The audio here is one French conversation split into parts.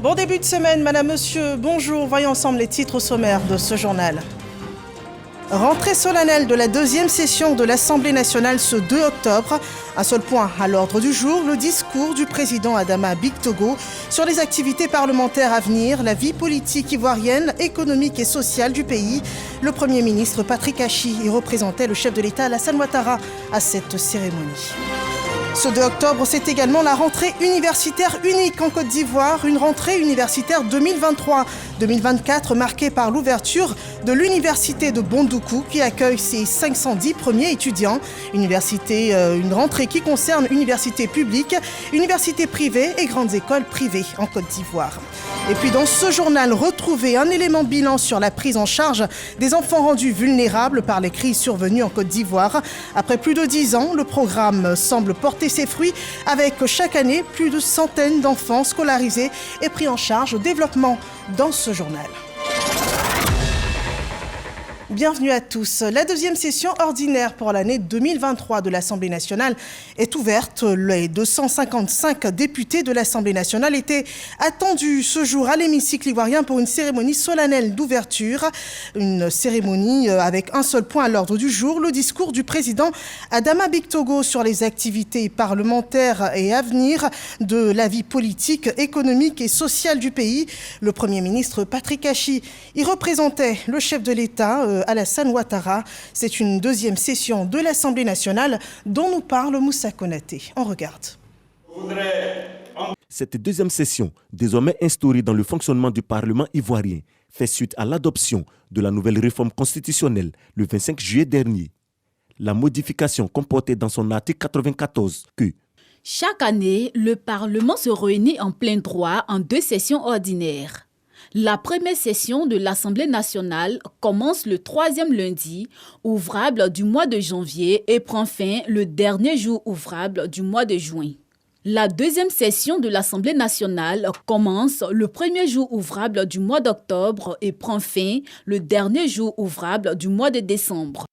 Bon début de semaine, madame, monsieur, bonjour. Voyons ensemble les titres au sommaire de ce journal. Rentrée solennelle de la deuxième session de l'Assemblée nationale ce 2 octobre. Un seul point à l'ordre du jour, le discours du président Adama Bictogo sur les activités parlementaires à venir, la vie politique ivoirienne, économique et sociale du pays. Le Premier ministre Patrick Achi y représentait le chef de l'État Alassane Ouattara à cette cérémonie. Ce 2 octobre, c'est également la rentrée universitaire unique en Côte d'Ivoire, une rentrée universitaire 2023-2024 marquée par l'ouverture de l'université de Bondoukou qui accueille ses 510 premiers étudiants. Une rentrée qui concerne universités publiques, universités privées et grandes écoles privées en Côte d'Ivoire. Et puis dans ce journal, retrouver un élément bilan sur la prise en charge des enfants rendus vulnérables par les crises survenues en Côte d'Ivoire. Après plus de 10 ans, le programme semble porter ses fruits avec chaque année plus de centaines d'enfants scolarisés et pris en charge. Développement dans ce journal. Bienvenue à tous. La deuxième session ordinaire pour l'année 2023 de l'Assemblée nationale est ouverte. Les 255 députés de l'Assemblée nationale étaient attendus ce jour à l'hémicycle ivoirien pour une cérémonie solennelle d'ouverture. Une cérémonie avec un seul point à l'ordre du jour, le discours du président Adama Bictogo sur les activités parlementaires et à venir de la vie politique, économique et sociale du pays. Le Premier ministre Patrick Achi y représentait le chef de l'État Alassane Ouattara. C'est une deuxième session de l'Assemblée nationale dont nous parle Moussa Konaté. On regarde. Cette deuxième session, désormais instaurée dans le fonctionnement du Parlement ivoirien, fait suite à l'adoption de la nouvelle réforme constitutionnelle le 25 juillet dernier. La modification comportait dans son article 94 que chaque année, le Parlement se réunit en plein droit en 2 sessions ordinaires. La première session de l'Assemblée nationale commence le 3e lundi ouvrable du mois de janvier et prend fin le dernier jour ouvrable du mois de juin. La deuxième session de l'Assemblée nationale commence le premier jour ouvrable du mois d'octobre et prend fin le dernier jour ouvrable du mois de décembre.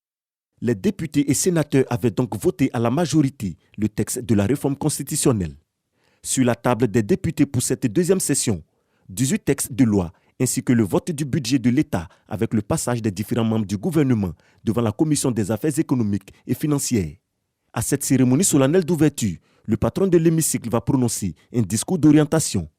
Les députés et sénateurs avaient donc voté à la majorité le texte de la réforme constitutionnelle. Sur la table des députés pour cette deuxième session, 18 textes de loi ainsi que le vote du budget de l'État avec le passage des différents membres du gouvernement devant la Commission des affaires économiques et financières. À cette cérémonie solennelle d'ouverture, le patron de l'hémicycle va prononcer un discours d'orientation.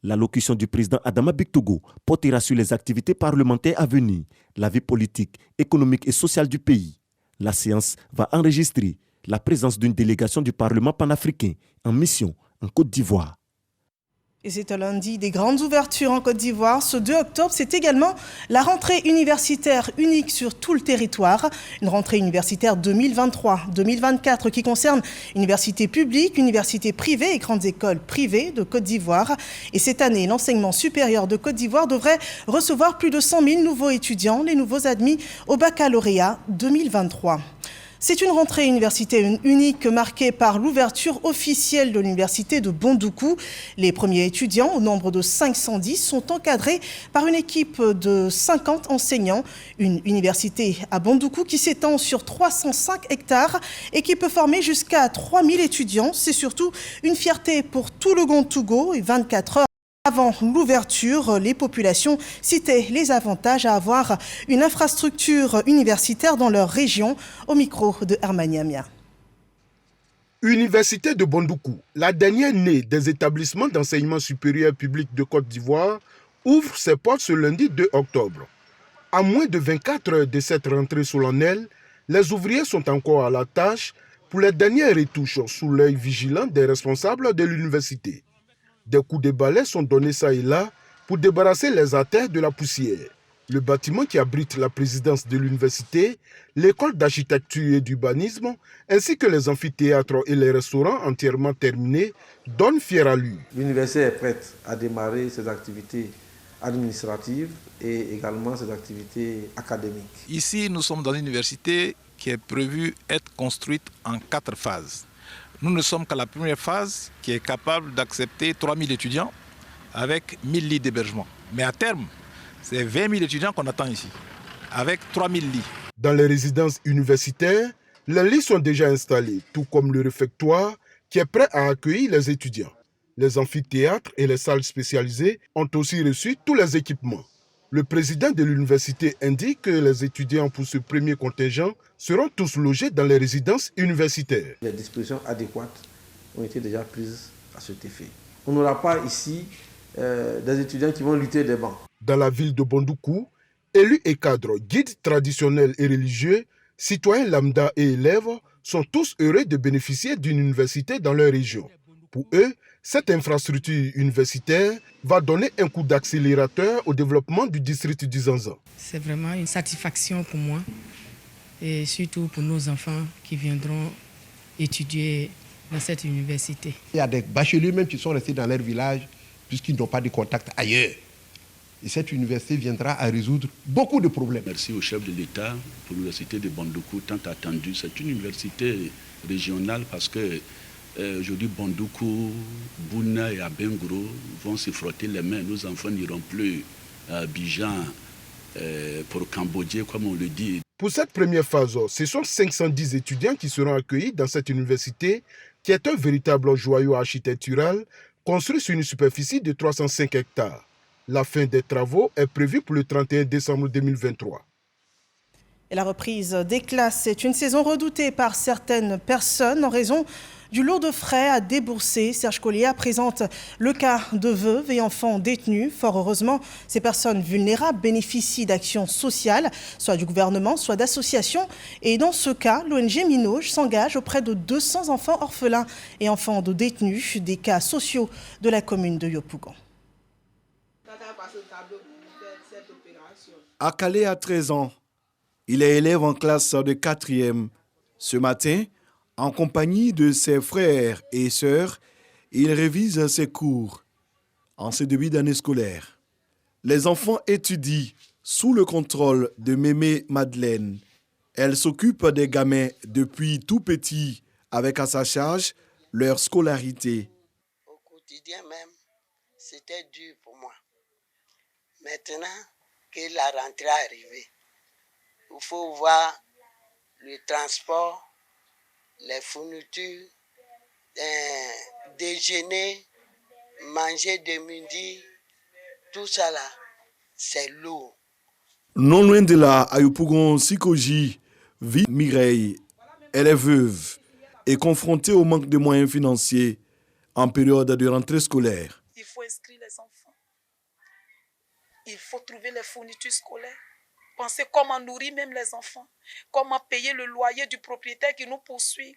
L'allocution du président Adama Bictogo portera sur les activités parlementaires à venir, la vie politique, économique et sociale du pays. La séance va enregistrer la présence d'une délégation du Parlement panafricain en mission en Côte d'Ivoire. Et c'est un lundi des grandes ouvertures en Côte d'Ivoire. Ce 2 octobre, c'est également la rentrée universitaire unique sur tout le territoire. Une rentrée universitaire 2023-2024 qui concerne universités publiques, universités privées et grandes écoles privées de Côte d'Ivoire. Et cette année, l'enseignement supérieur de Côte d'Ivoire devrait recevoir plus de 100 000 nouveaux étudiants, les nouveaux admis au baccalauréat 2023. C'est une rentrée universitaire unique marquée par l'ouverture officielle de l'université de Bondoukou. Les premiers étudiants, au nombre de 510, sont encadrés par une équipe de 50 enseignants. Une université à Bondoukou qui s'étend sur 305 hectares et qui peut former jusqu'à 3000 étudiants. C'est surtout une fierté pour tout le Gontougo et 24 heures. Avant l'ouverture, les populations citaient les avantages à avoir une infrastructure universitaire dans leur région. Au micro de Hermania Mia. Université de Bondoukou, la dernière née des établissements d'enseignement supérieur public de Côte d'Ivoire, ouvre ses portes ce lundi 2 octobre. À moins de 24 heures de cette rentrée solennelle, les ouvriers sont encore à la tâche pour les dernières retouches sous l'œil vigilant des responsables de l'université. Des coups de balai sont donnés ça et là pour débarrasser les artères de la poussière. Le bâtiment qui abrite la présidence de l'université, l'école d'architecture et d'urbanisme, ainsi que les amphithéâtres et les restaurants entièrement terminés, donnent fière allure. L'université est prête à démarrer ses activités administratives et également ses activités académiques. Ici, nous sommes dans une université qui est prévue être construite en 4 phases. Nous ne sommes qu'à la première phase qui est capable d'accepter 3000 étudiants avec 1000 lits d'hébergement. Mais à terme, c'est 20 000 étudiants qu'on attend ici, avec 3000 lits. Dans les résidences universitaires, les lits sont déjà installés, tout comme le réfectoire qui est prêt à accueillir les étudiants. Les amphithéâtres et les salles spécialisées ont aussi reçu tous les équipements. Le président de l'université indique que les étudiants pour ce premier contingent seront tous logés dans les résidences universitaires. Les dispositions adéquates ont été déjà prises à cet effet. On n'aura pas ici des étudiants qui vont lutter des bancs. Dans la ville de Bondoukou, élus et cadres, guides traditionnels et religieux, citoyens lambda et élèves sont tous heureux de bénéficier d'une université dans leur région. Pour eux, cette infrastructure universitaire va donner un coup d'accélérateur au développement du district du Zanza. C'est vraiment une satisfaction pour moi et surtout pour nos enfants qui viendront étudier dans cette université. Il y a des bacheliers même qui sont restés dans leur village puisqu'ils n'ont pas de contact ailleurs. Et cette université viendra à résoudre beaucoup de problèmes. Merci au chef de l'État pour l'université de Bondoukou, tant attendue. C'est une université régionale parce que aujourd'hui, Bondoukou, Bouna et Abengro vont se frotter les mains. Nos enfants n'iront plus à Abidjan pour Cambodge, comme on le dit. Pour cette première phase, ce sont 510 étudiants qui seront accueillis dans cette université, qui est un véritable joyau architectural construit sur une superficie de 305 hectares. La fin des travaux est prévue pour le 31 décembre 2023. Et la reprise des classes est une saison redoutée par certaines personnes en raison du lot de frais à débourser. Serge Collier présente le cas de veuves et enfants détenus. Fort heureusement, ces personnes vulnérables bénéficient d'actions sociales, soit du gouvernement, soit d'associations. Et dans ce cas, l'ONG Minoj s'engage auprès de 200 enfants orphelins et enfants de détenus des cas sociaux de la commune de Yopougon. Akale a 13 ans. Il est élève en classe de 4e. Ce matin, en compagnie de ses frères et sœurs, il révise ses cours en ce début d'année scolaire. Les enfants étudient sous le contrôle de Mémé Madeleine. Elle s'occupe des gamins depuis tout petit, avec à sa charge leur scolarité. Au quotidien même, c'était dur pour moi. Maintenant que la rentrée est arrivée, il faut voir le transport, les fournitures, déjeuner, manger de midi, tout ça là, c'est lourd. Non loin de là, à Yopougon Sikoji, vit Mireille. Elle est veuve et confrontée au manque de moyens financiers en période de rentrée scolaire. Il faut inscrire les enfants. Il faut trouver les fournitures scolaires. Penser comment nourrir même les enfants. Comment payer le loyer du propriétaire qui nous poursuit.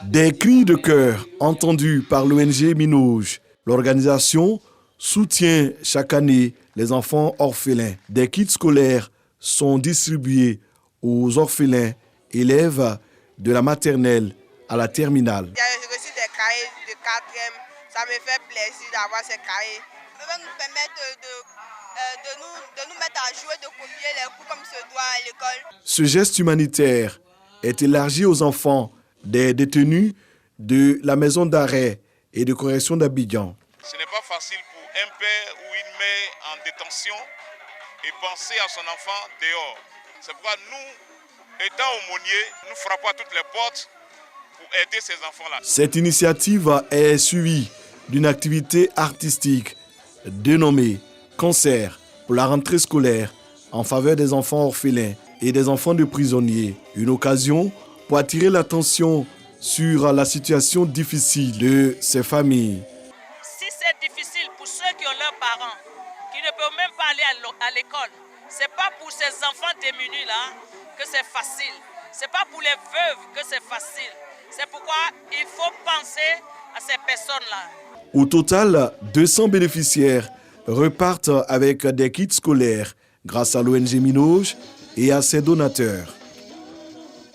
Des cris de cœur entendus par l'ONG Minoj. L'organisation soutient chaque année les enfants orphelins. Des kits scolaires sont distribués aux orphelins, élèves de la maternelle à la terminale. J'ai reçu des cahiers de 4e. Ça me fait plaisir d'avoir ces cahiers. Ça va nous permettre de nous mettre à jouer, de copier les cours comme se doit à l'école. Ce geste humanitaire est élargi aux enfants des détenus de la maison d'arrêt et de correction d'Abidjan. Ce n'est pas facile pour un père ou une mère en détention et penser à son enfant dehors. C'est pourquoi nous, étant aumôniers, nous frappons à toutes les portes pour aider ces enfants-là. Cette initiative est suivie d'une activité artistique dénommée Concert pour la rentrée scolaire en faveur des enfants orphelins et des enfants de prisonniers. Une occasion pour attirer l'attention sur la situation difficile de ces familles. Si c'est difficile pour ceux qui ont leurs parents, qui ne peuvent même pas aller à l'école, c'est pas pour ces enfants démunis là que c'est facile. C'est pas pour les veuves que c'est facile. C'est pourquoi il faut penser à ces personnes-là. Au total, 200 bénéficiaires repartent avec des kits scolaires grâce à l'ONG Minoj et à ses donateurs.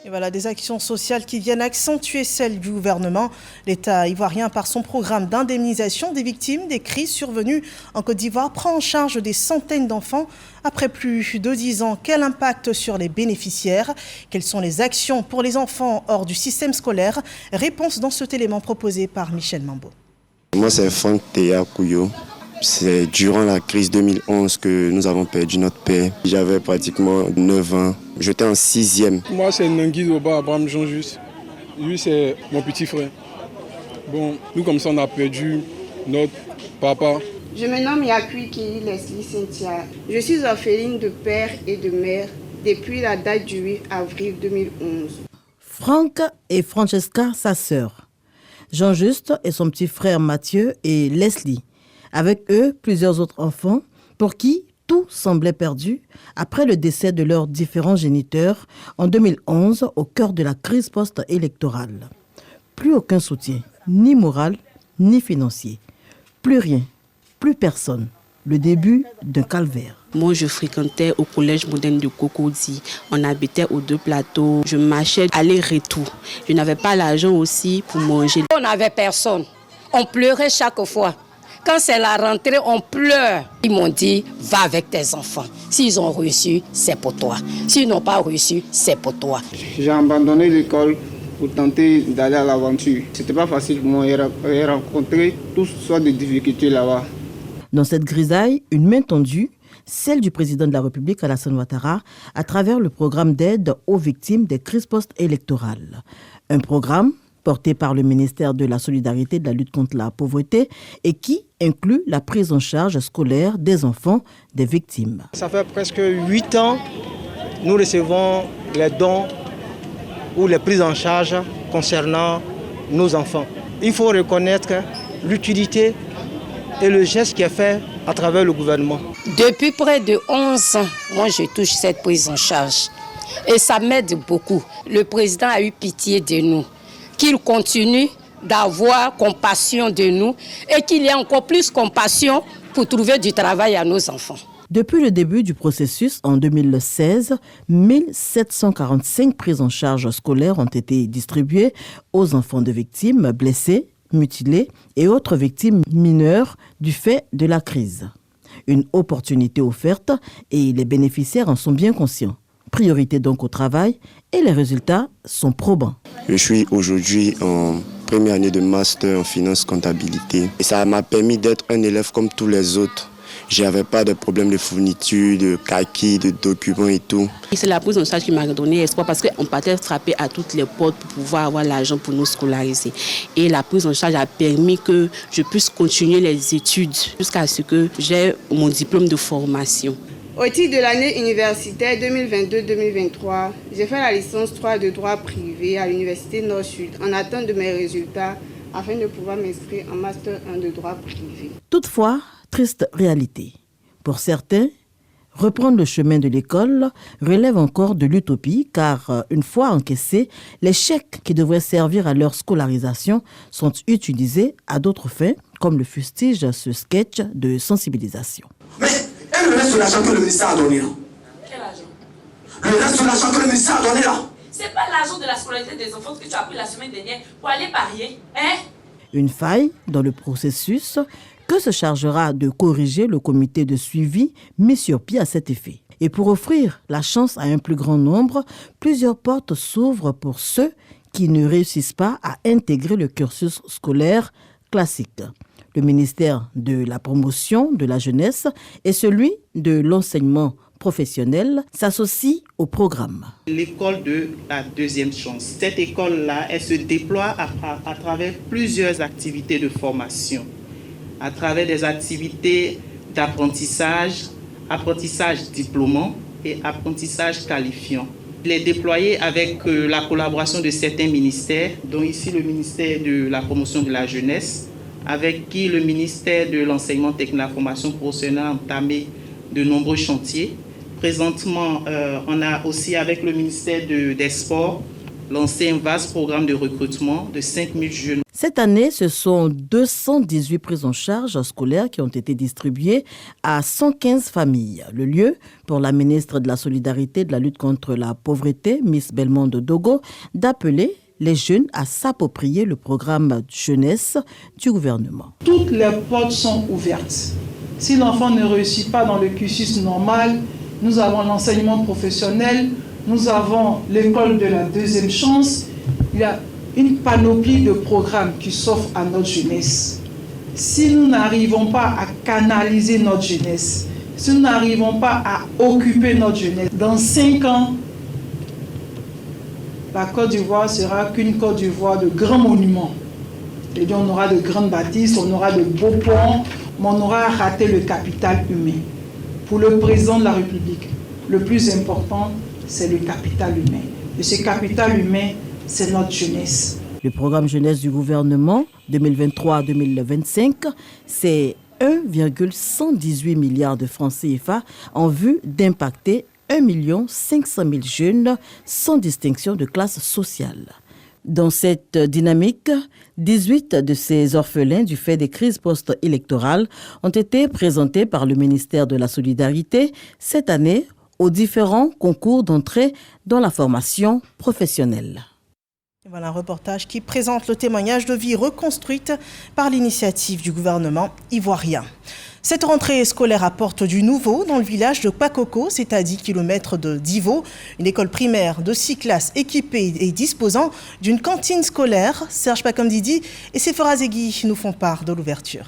Et voilà des actions sociales qui viennent accentuer celles du gouvernement. L'État ivoirien, par son programme d'indemnisation des victimes des crises survenues en Côte d'Ivoire, prend en charge des centaines d'enfants. Après plus de 10 ans, quel impact sur les bénéficiaires? Quelles sont les actions pour les enfants hors du système scolaire? Réponse dans cet élément proposé par Michel Mambo. Moi, c'est Franck Théa Kouyo. C'est durant la crise 2011 que nous avons perdu notre père. J'avais pratiquement 9 ans. J'étais en 6e. Moi, c'est Nangui Zoba Abraham Jean-Just. Lui, c'est mon petit frère. Bon, nous, comme ça, on a perdu notre papa. Je me nomme Yakuiki Leslie Cynthia. Je suis orpheline de père et de mère depuis la date du 8 avril 2011. Franck et Francesca, sa sœur. Jean-Juste et son petit frère Mathieu et Leslie. Avec eux, plusieurs autres enfants pour qui tout semblait perdu après le décès de leurs différents géniteurs en 2011 au cœur de la crise post-électorale. Plus aucun soutien, ni moral, ni financier. Plus rien, plus personne. Le début d'un calvaire. Moi, je fréquentais au collège moderne de Cocody. On habitait aux 2 plateaux. Je marchais aller-retour. Je n'avais pas l'argent aussi pour manger. On n'avait personne. On pleurait chaque fois. Quand c'est la rentrée, on pleure. Ils m'ont dit, va avec tes enfants. S'ils ont reçu, c'est pour toi. S'ils n'ont pas reçu, c'est pour toi. J'ai abandonné l'école pour tenter d'aller à l'aventure. C'était pas facile pour moi. J'ai rencontré toutes sortes de difficultés là-bas. Dans cette grisaille, une main tendue, celle du président de la République, Alassane Ouattara, à travers le programme d'aide aux victimes des crises post-électorales. Un programme porté par le ministère de la Solidarité et de la lutte contre la pauvreté et qui inclut la prise en charge scolaire des enfants des victimes. Ça fait presque 8 ans, nous recevons les dons ou les prises en charge concernant nos enfants. Il faut reconnaître l'utilité et le geste qui est fait à travers le gouvernement. Depuis près de 11 ans, moi je touche cette prise en charge. Et ça m'aide beaucoup. Le président a eu pitié de nous. Qu'il continue d'avoir compassion de nous et qu'il y ait encore plus compassion pour trouver du travail à nos enfants. Depuis le début du processus, en 2016, 1745 prises en charge scolaires ont été distribuées aux enfants de victimes blessées, mutilés et autres victimes mineures du fait de la crise. Une opportunité offerte et les bénéficiaires en sont bien conscients. Priorité donc au travail et les résultats sont probants. Je suis aujourd'hui en première année de master en finance comptabilité et ça m'a permis d'être un élève comme tous les autres. Je n'avais pas de problème de fourniture, de kaki, de documents et tout. C'est la prise en charge qui m'a donné espoir parce qu'on partait frapper à toutes les portes pour pouvoir avoir l'argent pour nous scolariser. Et la prise en charge a permis que je puisse continuer les études jusqu'à ce que j'ai mon diplôme de formation. Au titre de l'année universitaire 2022-2023, j'ai fait la licence 3 de droit privé à l'Université Nord-Sud en attente de mes résultats afin de pouvoir m'inscrire en master 1 de droit privé. Toutefois, triste réalité. Pour certains, reprendre le chemin de l'école relève encore de l'utopie car, une fois encaissés, les chèques qui devraient servir à leur scolarisation sont utilisés à d'autres fins, comme le fustige ce sketch de sensibilisation. Mais et le reste de l'argent que le ministère a donné là? Quel argent? Le reste de l'argent que le ministère a donné là? C'est pas l'argent de la scolarité des enfants que tu as pris la semaine dernière pour aller parier, hein? Une faille dans le processus que se chargera de corriger le comité de suivi mis sur pied à cet effet. Et pour offrir la chance à un plus grand nombre, plusieurs portes s'ouvrent pour ceux qui ne réussissent pas à intégrer le cursus scolaire classique. Le ministère de la Promotion de la Jeunesse et celui de l'enseignement professionnel s'associent au programme. L'école de la deuxième chance. Cette école-là, elle se déploie à travers plusieurs activités de formation, à travers des activités d'apprentissage, apprentissage diplômant et apprentissage qualifiant. Il est déployé avec la collaboration de certains ministères, dont ici le ministère de la Promotion de la Jeunesse, avec qui le ministère de l'Enseignement technique et de la formation professionnelle a entamé de nombreux chantiers. Présentement, on a aussi avec le ministère des Sports lancé un vaste programme de recrutement de 5000 jeunes. Cette année, ce sont 218 prises en charge scolaires qui ont été distribuées à 115 familles. Le lieu pour la ministre de la Solidarité et de la lutte contre la pauvreté, Miss Belmondo Dogo, d'appeler les jeunes à s'approprier le programme jeunesse du gouvernement. Toutes les portes sont ouvertes. Si l'enfant ne réussit pas dans le cursus normal, nous avons l'enseignement professionnel, nous avons l'école de la deuxième chance. Il y a une panoplie de programmes qui s'offrent à notre jeunesse. Si nous n'arrivons pas à canaliser notre jeunesse, si nous n'arrivons pas à occuper notre jeunesse, dans 5 ans, la Côte d'Ivoire sera qu'une Côte d'Ivoire de grands monuments. Et donc on aura de grandes bâtisses, on aura de beaux ponts, mais on aura raté le capital humain. Pour le président de la République, le plus important, c'est le capital humain. Et ce capital humain, c'est notre jeunesse. Le programme jeunesse du gouvernement 2023-2025, c'est 1,118 milliard de francs CFA en vue d'impacter 1 500 000 jeunes sans distinction de classe sociale. Dans cette dynamique, 18 de ces orphelins du fait des crises post-électorales ont été présentés par le ministère de la Solidarité cette année aux différents concours d'entrée dans la formation professionnelle. Voilà un reportage qui présente le témoignage de vie reconstruite par l'initiative du gouvernement ivoirien. Cette rentrée scolaire apporte du nouveau dans le village de Kpakoko, c'est à 10 km de Divo, une école primaire de 6 classes équipée et disposant d'une cantine scolaire. Serge Pakamdidi et Sephora Zegui nous font part de l'ouverture.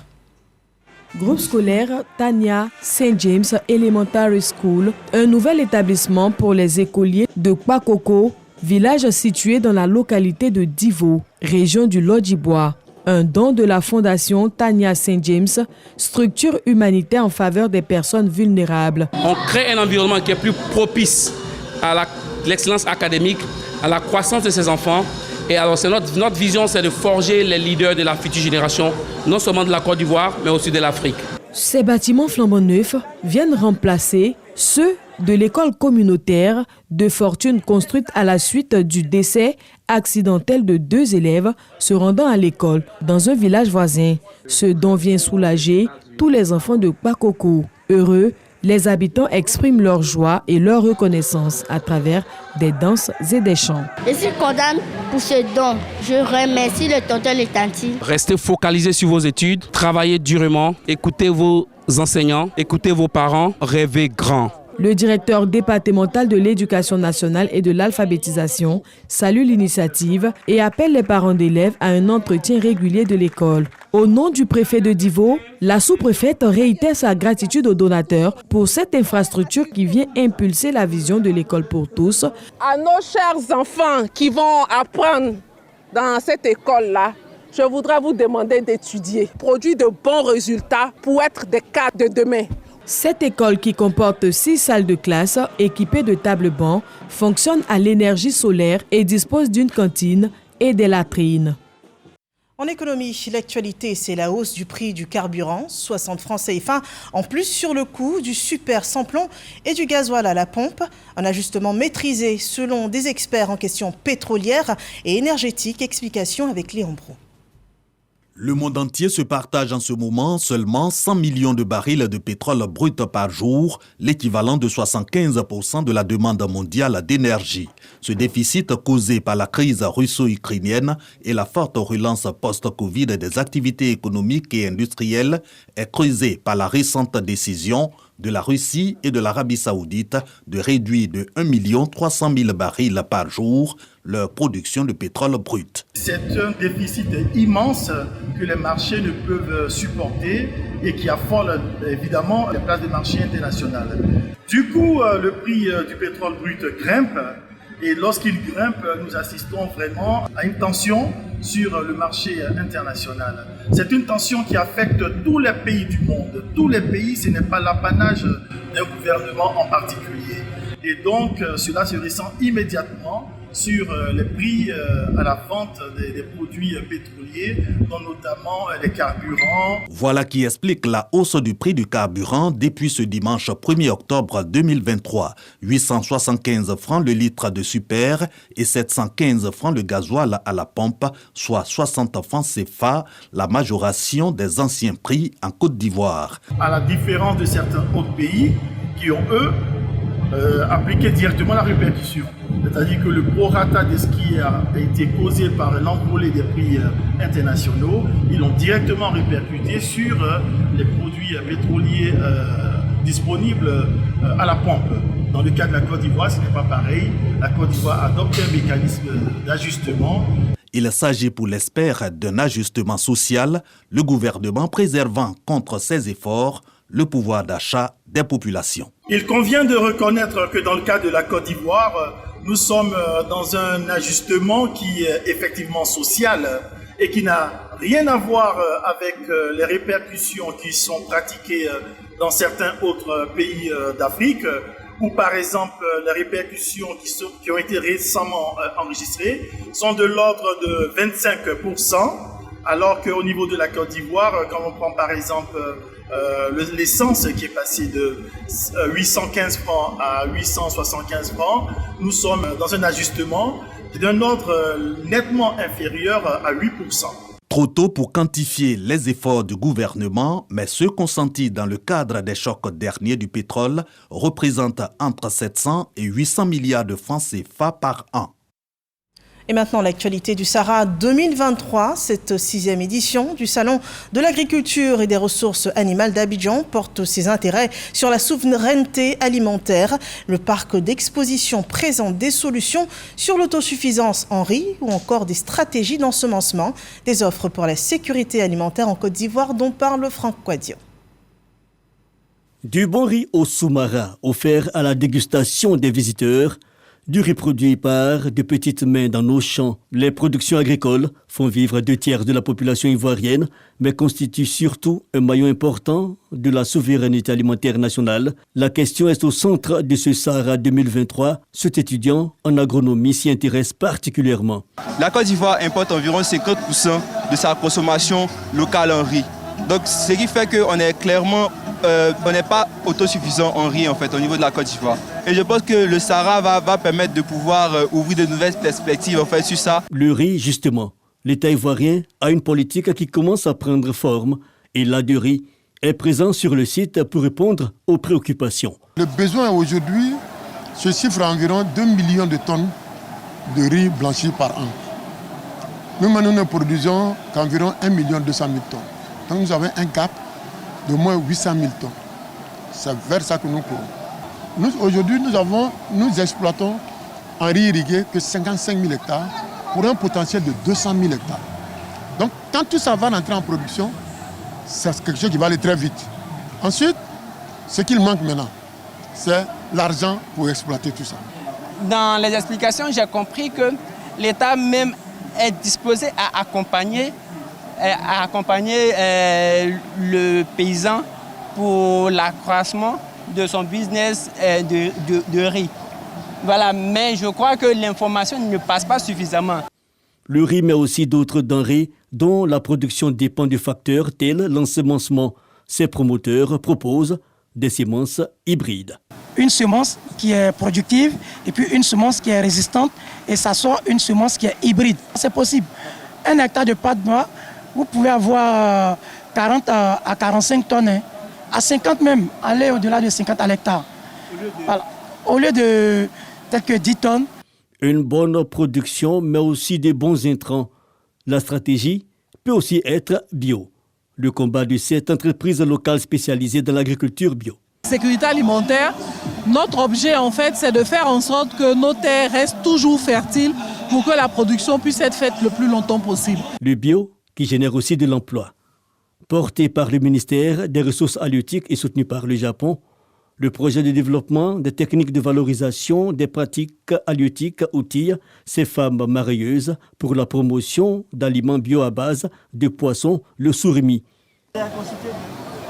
Groupe scolaire Tanya St. James Elementary School, un nouvel établissement pour les écoliers de Kpakoko, village situé dans la localité de Divo, région du Lodjibois. Un don de la fondation Tanya St. James, structure humanitaire en faveur des personnes vulnérables. On crée un environnement qui est plus propice à l'excellence académique, à la croissance de ces enfants. Et alors notre vision, c'est de forger les leaders de la future génération, non seulement de la Côte d'Ivoire, mais aussi de l'Afrique. Ces bâtiments flambant neufs viennent remplacer ceux de l'école communautaire de fortune construite à la suite du décès accidentel de 2 élèves se rendant à l'école dans un village voisin. Ce don vient soulager tous les enfants de Kpakoko. Heureux, les habitants expriment leur joie et leur reconnaissance à travers des danses et des chants. Je suis contente pour ce don. Je remercie le tonton et les tantis. Restez focalisés sur vos études, travaillez durement, écoutez vos enseignants, écoutez vos parents, rêvez grand. Le directeur départemental de l'éducation nationale et de l'alphabétisation salue l'initiative et appelle les parents d'élèves à un entretien régulier de l'école. Au nom du préfet de Divo, la sous-préfète réitère sa gratitude aux donateurs pour cette infrastructure qui vient impulser la vision de l'école pour tous. À nos chers enfants qui vont apprendre dans cette école-là, je voudrais vous demander d'étudier, produire de bons résultats pour être des cadres de demain. Cette école qui comporte 6 salles de classe équipées de tables-bancs fonctionne à l'énergie solaire et dispose d'une cantine et des latrines. En économie, l'actualité, c'est la hausse du prix du carburant, 60 francs CFA, en plus sur le coût du super sans plomb et du gasoil à la pompe. Un ajustement maîtrisé selon des experts en questions pétrolières et énergétiques. Explication avec Léon Bro. Le monde entier se partage en ce moment seulement 100 millions de barils de pétrole brut par jour, l'équivalent de 75% de la demande mondiale d'énergie. Ce déficit causé par la crise russo-ukrainienne et la forte relance post-Covid des activités économiques et industrielles est creusé par la récente décision de la Russie et de l'Arabie Saoudite de réduire de 1 300 000 barils par jour leur production de pétrole brut. C'est un déficit immense que les marchés ne peuvent supporter et qui affole évidemment les places de marché internationales. Du coup, le prix du pétrole brut grimpe et lorsqu'il grimpe, nous assistons vraiment à une tension sur le marché international. C'est une tension qui affecte tous les pays du monde. Tous les pays, ce n'est pas l'apanage d'un gouvernement en particulier. Et donc, cela se ressent immédiatement sur les prix à la vente des produits pétroliers, dont notamment les carburants. Voilà qui explique la hausse du prix du carburant depuis ce dimanche 1er octobre 2023. 875 francs le litre de super et 715 francs le gasoil à la pompe, soit 60 francs CFA, la majoration des anciens prix en Côte d'Ivoire. À la différence de certains autres pays qui ont, eux, appliqué directement la répercussion. C'est-à-dire que le prorata de ce qui a été causé par l'envolée des prix internationaux, ils l'ont directement répercuté sur les produits pétroliers disponibles à la pompe. Dans le cas de la Côte d'Ivoire, ce n'est pas pareil. La Côte d'Ivoire adopte un mécanisme d'ajustement. Il s'agit pour l'expert d'un ajustement social, le gouvernement préservant contre ses efforts le pouvoir d'achat des populations. Il convient de reconnaître que dans le cas de la Côte d'Ivoire, nous sommes dans un ajustement qui est effectivement social et qui n'a rien à voir avec les répercussions qui sont pratiquées dans certains autres pays d'Afrique, où par exemple les répercussions qui ont été récemment enregistrées sont de l'ordre de 25%, alors qu'au niveau de la Côte d'Ivoire, quand on prend par exemple l'essence qui est passée de 815 francs à 875 francs, nous sommes dans un ajustement d'un ordre nettement inférieur à 8%. Trop tôt pour quantifier les efforts du gouvernement, mais ceux consentis dans le cadre des chocs derniers du pétrole représentent entre 700 et 800 milliards de francs CFA par an. Et maintenant, l'actualité du Sahara 2023, cette 6e édition du Salon de l'agriculture et des ressources animales d'Abidjan porte ses intérêts sur la souveraineté alimentaire. Le parc d'exposition présente des solutions sur l'autosuffisance en riz ou encore des stratégies d'ensemencement, des offres pour la sécurité alimentaire en Côte d'Ivoire dont parle Franck Quadio. Du bon riz au sous-marin offert à la dégustation des visiteurs, du riz produit par de petites mains dans nos champs. Les productions agricoles font vivre 2/3 de la population ivoirienne, mais constituent surtout un maillon important de la souveraineté alimentaire nationale. La question est au centre de ce Sahara 2023. Cet étudiant en agronomie s'y intéresse particulièrement. La Côte d'Ivoire importe environ 50% de sa consommation locale en riz. Donc, ce qui fait qu'on est clairement, on n'est pas autosuffisant en riz en fait au niveau de la Côte d'Ivoire. Et je pense que le Sahara va permettre de pouvoir ouvrir de nouvelles perspectives en fait sur ça. Le riz, justement, l'État ivoirien a une politique qui commence à prendre forme et là de riz est présent sur le site pour répondre aux préoccupations. Le besoin aujourd'hui se chiffre à environ 2 millions de tonnes de riz blanchi par an. Nous ne produisons qu'environ 1 200 000 tonnes. Donc nous avons un gap de moins 800 000 tonnes. C'est vers ça que nous courons. Aujourd'hui, nous exploitons en riz irrigué que 55 000 hectares pour un potentiel de 200 000 hectares. Donc quand tout ça va rentrer en production, c'est quelque chose qui va aller très vite. Ensuite, ce qu'il manque maintenant, c'est l'argent pour exploiter tout ça. Dans les explications, j'ai compris que l'État même est disposé à accompagner le paysan pour l'accroissement de son business de riz. Voilà, mais je crois que l'information ne passe pas suffisamment. Le riz, mais aussi d'autres denrées dont la production dépend de facteurs tels l'ensemencement. Ces promoteurs proposent des semences hybrides. Une semence qui est productive et puis une semence qui est résistante et ça sort une semence qui est hybride. C'est possible. 1 hectare de pâte noire, vous pouvez avoir 40 à 45 tonnes, hein. À 50 même, aller au-delà de 50 à l'hectare. Voilà. Au lieu de peut-être que 10 tonnes. Une bonne production, mais aussi des bons intrants. La stratégie peut aussi être bio. Le combat de cette entreprise locale spécialisée dans l'agriculture bio. Sécurité alimentaire, notre objet en fait, c'est de faire en sorte que nos terres restent toujours fertiles pour que la production puisse être faite le plus longtemps possible. Le bio qui génère aussi de l'emploi. Porté par le ministère des Ressources halieutiques et soutenu par le Japon, le projet de développement des techniques de valorisation des pratiques halieutiques outille ces femmes marailleuses pour la promotion d'aliments bio à base de poissons, le surimi.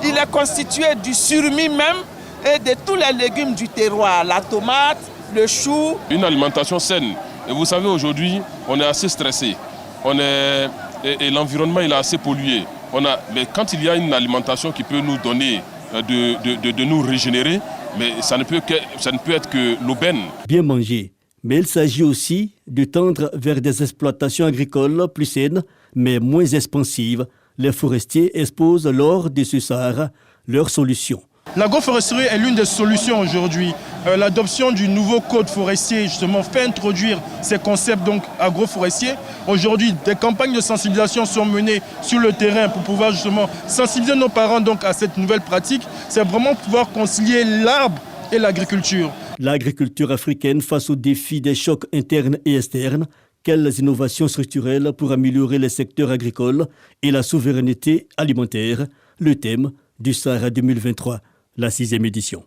Il est constitué du surimi même et de tous les légumes du terroir, la tomate, le chou. Une alimentation saine. Et vous savez, aujourd'hui, on est assez stressé. Et l'environnement il est assez pollué. Mais quand il y a une alimentation qui peut nous donner de nous régénérer, mais ça ne peut être que l'aubaine. Bien manger, mais il s'agit aussi de tendre vers des exploitations agricoles plus saines, mais moins expansives. Les forestiers exposent lors de ce Sahara leurs solutions. L'agroforesterie est l'une des solutions aujourd'hui. L'adoption du nouveau code forestier justement fait introduire ces concepts donc agroforestiers. Aujourd'hui, des campagnes de sensibilisation sont menées sur le terrain pour pouvoir justement sensibiliser nos parents donc à cette nouvelle pratique. C'est vraiment pouvoir concilier l'arbre et l'agriculture. L'agriculture africaine face aux défis des chocs internes et externes. Quelles innovations structurelles pour améliorer les secteurs agricoles et la souveraineté alimentaire? Le thème du Sahara 2023, la 6e édition.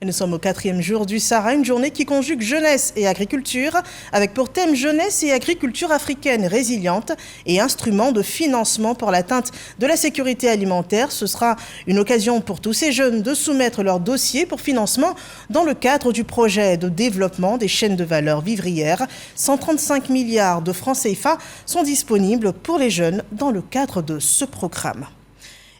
Et nous sommes au 4e jour du Sahara, une journée qui conjugue jeunesse et agriculture, avec pour thème jeunesse et agriculture africaine résiliente et instrument de financement pour l'atteinte de la sécurité alimentaire. Ce sera une occasion pour tous ces jeunes de soumettre leur dossier pour financement dans le cadre du projet de développement des chaînes de valeur vivrières. 135 milliards de francs CFA sont disponibles pour les jeunes dans le cadre de ce programme.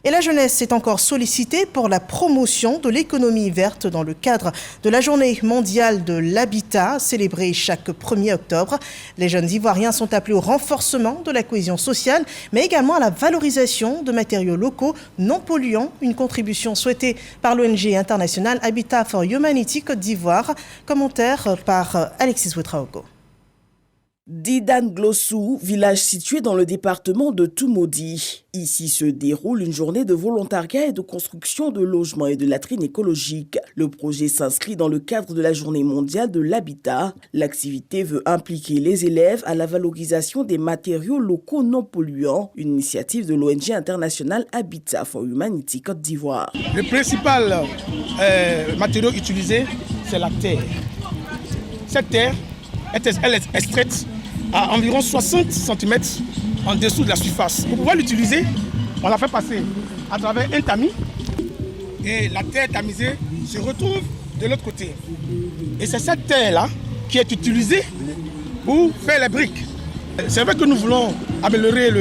Et la jeunesse est encore sollicitée pour la promotion de l'économie verte dans le cadre de la Journée mondiale de l'habitat, célébrée chaque 1er octobre. Les jeunes Ivoiriens sont appelés au renforcement de la cohésion sociale, mais également à la valorisation de matériaux locaux non polluants, une contribution souhaitée par l'ONG internationale Habitat for Humanity Côte d'Ivoire. Commentaire par Alexis Ouetraogo. Didan Glossou, village situé dans le département de Toumoudi. Ici se déroule une journée de volontariat et de construction de logements et de latrines écologiques. Le projet s'inscrit dans le cadre de la Journée mondiale de l'habitat. L'activité veut impliquer les élèves à la valorisation des matériaux locaux non polluants, une initiative de l'ONG internationale Habitat for Humanity Côte d'Ivoire. Le principal matériau utilisé, c'est la terre. Cette terre, elle est extraite à environ 60 cm en dessous de la surface. Pour pouvoir l'utiliser, on la fait passer à travers un tamis et la terre tamisée se retrouve de l'autre côté. Et c'est cette terre-là qui est utilisée pour faire les briques. C'est vrai que nous voulons améliorer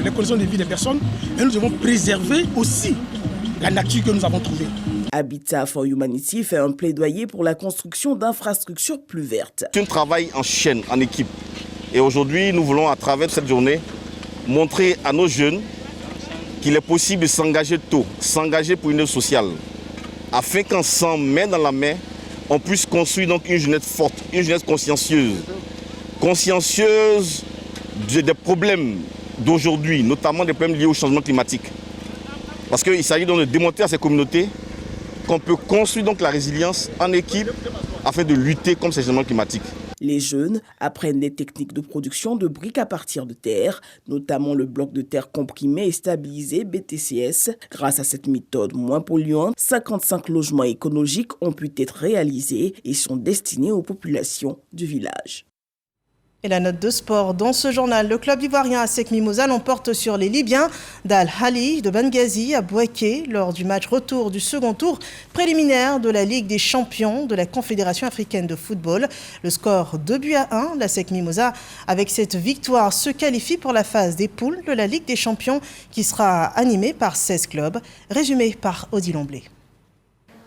les conditions de vie des personnes et nous devons préserver aussi la nature que nous avons trouvée. Habitat for Humanity fait un plaidoyer pour la construction d'infrastructures plus vertes. C'est un travail en chaîne, en équipe. Et aujourd'hui, nous voulons, à travers cette journée, montrer à nos jeunes qu'il est possible de s'engager tôt, s'engager pour une œuvre sociale, afin qu'ensemble, main dans la main, on puisse construire donc une jeunesse forte, une jeunesse consciencieuse. Consciencieuse des problèmes d'aujourd'hui, notamment des problèmes liés au changement climatique. Parce qu'il s'agit donc de démontrer à ces communautés qu'on peut construire donc la résilience en équipe afin de lutter contre ces changements climatiques. Les jeunes apprennent des techniques de production de briques à partir de terre, notamment le bloc de terre comprimé et stabilisé BTCS. Grâce à cette méthode moins polluante, 55 logements écologiques ont pu être réalisés et sont destinés aux populations du village. Et la note de sport dans ce journal, le club ivoirien ASEC Mimosa l'emporte sur les Libyens d'Al-Hali de Benghazi à Bouaké lors du match retour du second tour préliminaire de la Ligue des champions de la Confédération africaine de football. Le score 2-1, l'ASEC Mimosa avec cette victoire se qualifie pour la phase des poules de la Ligue des champions qui sera animée par 16 clubs, résumé par Odile Omblé.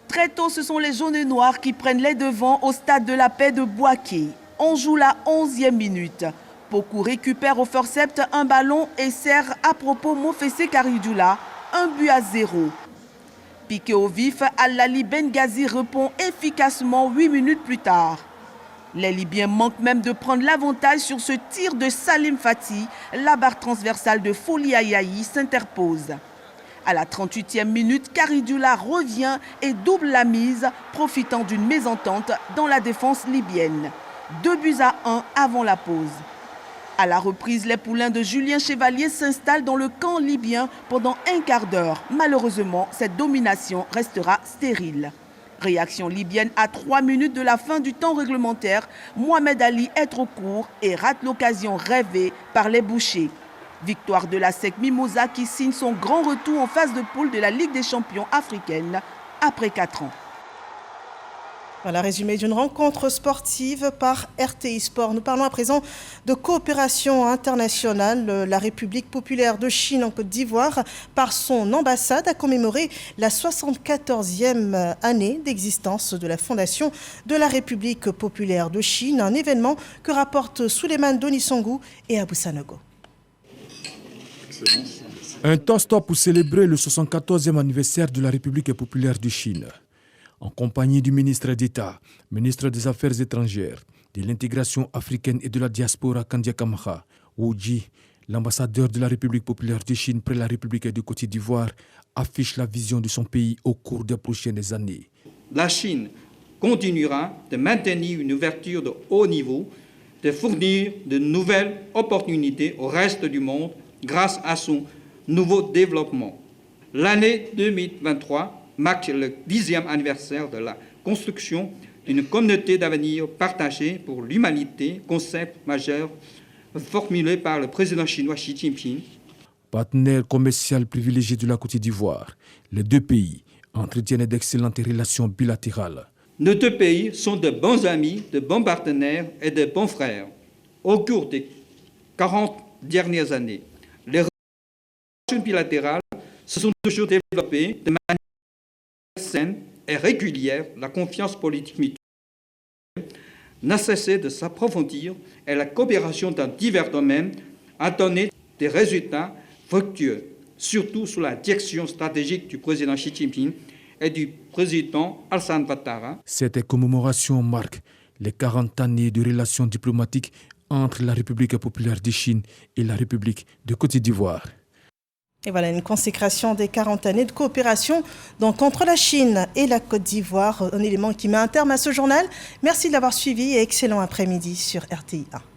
Très tôt, ce sont les jaunes et noirs qui prennent les devants au stade de la paix de Bouaké. On joue la 11e minute. Pokou récupère au forceps un ballon et sert à propos Mofessé Karidula 1-0. Piqué au vif, Al-Hali Benghazi répond efficacement 8 minutes plus tard. Les Libyens manquent même de prendre l'avantage sur ce tir de Salim Fati. La barre transversale de Foli Ayayi s'interpose. À la 38e minute, Karidula revient et double la mise, profitant d'une mésentente dans la défense libyenne. 2-1 avant la pause. À la reprise, les poulains de Julien Chevalier s'installent dans le camp libyen pendant un quart d'heure. Malheureusement, cette domination restera stérile. Réaction libyenne à 3 minutes de la fin du temps réglementaire. Mohamed Ali est trop court et rate l'occasion rêvée par les bouchers. Victoire de l'ASEC Mimosa qui signe son grand retour en phase de poule de la Ligue des champions africaine après 4 ans. Voilà, résumé d'une rencontre sportive par RTI Sport. Nous parlons à présent de coopération internationale. La République populaire de Chine en Côte d'Ivoire, par son ambassade, a commémoré la 74e année d'existence de la fondation de la République populaire de Chine, un événement que rapportent Souleymane Donisongou et Abou Sanogo. Un temps stop pour célébrer le 74e anniversaire de la République populaire de Chine. En compagnie du ministre d'État, ministre des Affaires étrangères, de l'intégration africaine et de la diaspora Kandia Kamara, Wu Ji, l'ambassadeur de la République populaire de Chine près la République de Côte d'Ivoire, affiche la vision de son pays au cours des prochaines années. La Chine continuera de maintenir une ouverture de haut niveau, de fournir de nouvelles opportunités au reste du monde grâce à son nouveau développement. L'année 2023 marque le 10e anniversaire de la construction d'une communauté d'avenir partagée pour l'humanité, concept majeur formulé par le président chinois Xi Jinping. Partenaire commercial privilégié de la Côte d'Ivoire, les deux pays entretiennent d'excellentes relations bilatérales. Nos deux pays sont de bons amis, de bons partenaires et de bons frères. Au cours des 40 dernières années, les relations bilatérales se sont toujours développées de manière saine et régulière. La confiance politique mutuelle n'a cessé de s'approfondir et la coopération dans divers domaines a donné des résultats fructueux, surtout sous la direction stratégique du président Xi Jinping et du président Alassane Ouattara. Cette commémoration marque les 40 années de relations diplomatiques entre la République populaire de Chine et la République de Côte d'Ivoire. Et voilà une consécration des 40 années de coopération donc entre la Chine et la Côte d'Ivoire, un élément qui met un terme à ce journal. Merci de l'avoir suivi et excellent après-midi sur RTI 1.